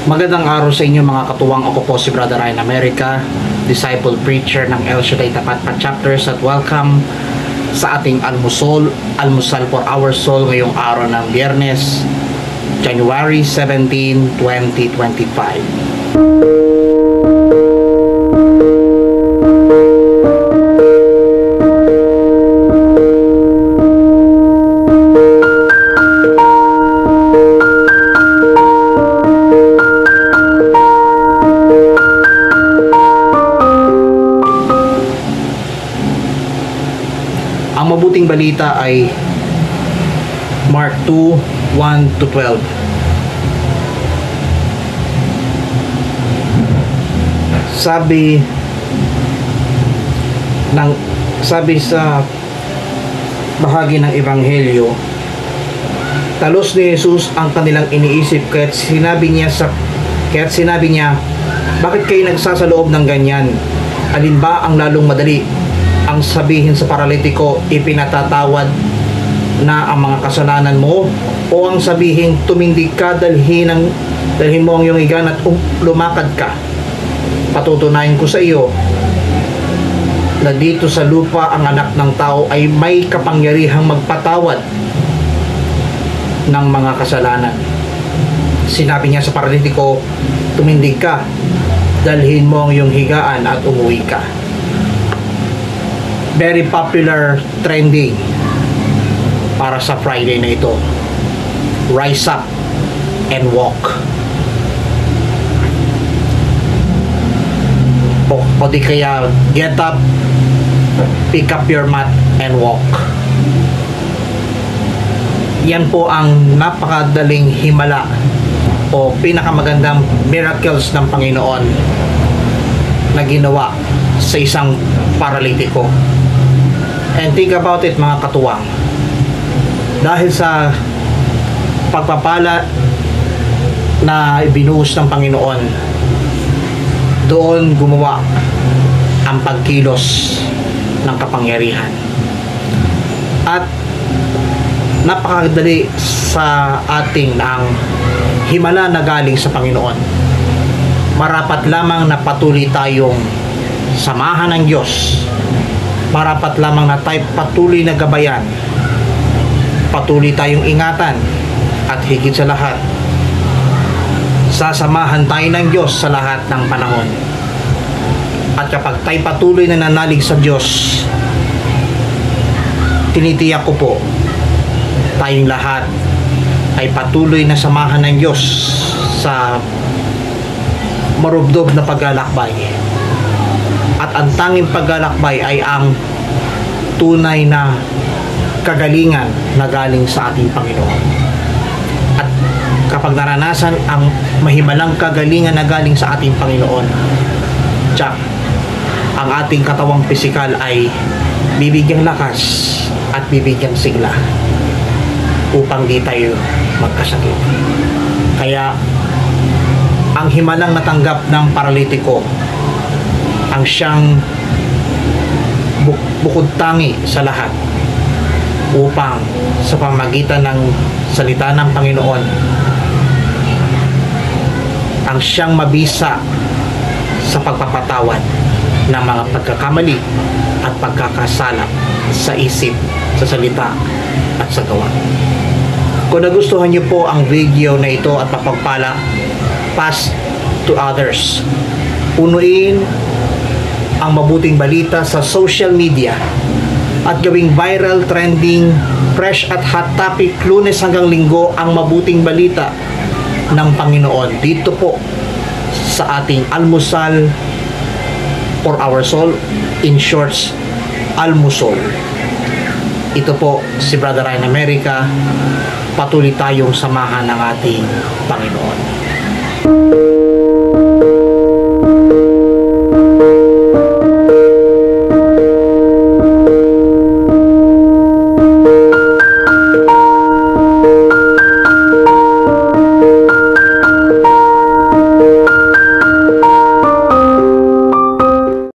Magandang araw sa inyo mga katuwang. Ako po si Brother Ryan America, disciple preacher ng El Shaddai Tapat Chapters, at welcome sa ating almusal for our soul ngayong araw ng Biyernes, January 17, 2025. Ang mabuting balita ay Mark 2:1-12. Sabi sa bahagi ng Ebanghelyo, talos ni Jesus ang kanilang iniisip, kaya't sinabi niya, bakit kayo nagsasaloob ng ganyan? Alin ba ang lalong madali? Ang sabihin sa paralitiko, ipinatatawad na ang mga kasalanan mo, o ang sabihin, tumindig ka, dalhin mo ang iyong higaan at lumakad ka? Patutunayan ko sa iyo na dito sa lupa ang anak ng tao ay may kapangyarihang magpatawad ng mga kasalanan. Sinabi niya sa paralitiko, tumindig ka, dalhin mo ang iyong higaan at umuwi ka. Very popular trending para sa Friday na ito. Rise up and walk. O di kaya get up, pick up your mat and walk. Yan po ang napakadaling himala o pinakamagandang miracles ng Panginoon na ginawa sa isang paralitiko. And think about it mga katuwang, dahil sa pagpapala na ibinuhos ng Panginoon, doon gumawa ang pagkilos ng kapangyarihan. At napakadali sa ating ang himala na galing sa Panginoon. Marapat lamang na patuloy tayong samahan ng Diyos. Marapat lamang na tayo patuloy na gabayan, patuloy tayong ingatan, at higit sa lahat, sasamahan tayo ng Diyos sa lahat ng panahon. At kapag tayo patuloy na nanalig sa Diyos, tinitiyak ko po, tayong lahat ay patuloy na samahan ng Diyos sa marubdob na paglalakbay. At ang tanging paglalakbay ay ang tunay na kagalingan na galing sa ating Panginoon. At kapag naranasan ang mahimalang kagalingan na galing sa ating Panginoon, tsak, ang ating katawang pisikal ay bibigyang lakas at bibigyang sigla upang di tayo magkasakit. Kaya ang himalang natanggap ng paralitiko ang siyang bukod tangi sa lahat upang sa pamagitan ng salita ng Panginoon ang siyang mabisa sa pagpapatawad ng mga pagkakamali at pagkakasala sa isip, sa salita at sa gawa. Kung nagustuhan niyo po ang video na ito at mapagpala, pass to others. Punuin ang mabuting balita sa social media at gawing viral, trending, fresh at hot topic Lunes hanggang Linggo ang mabuting balita ng Panginoon dito po sa ating almusal for our soul, in shorts, almusol. Ito po si Brother Ryan America. Patuloy tayong samahan ng ating Panginoon.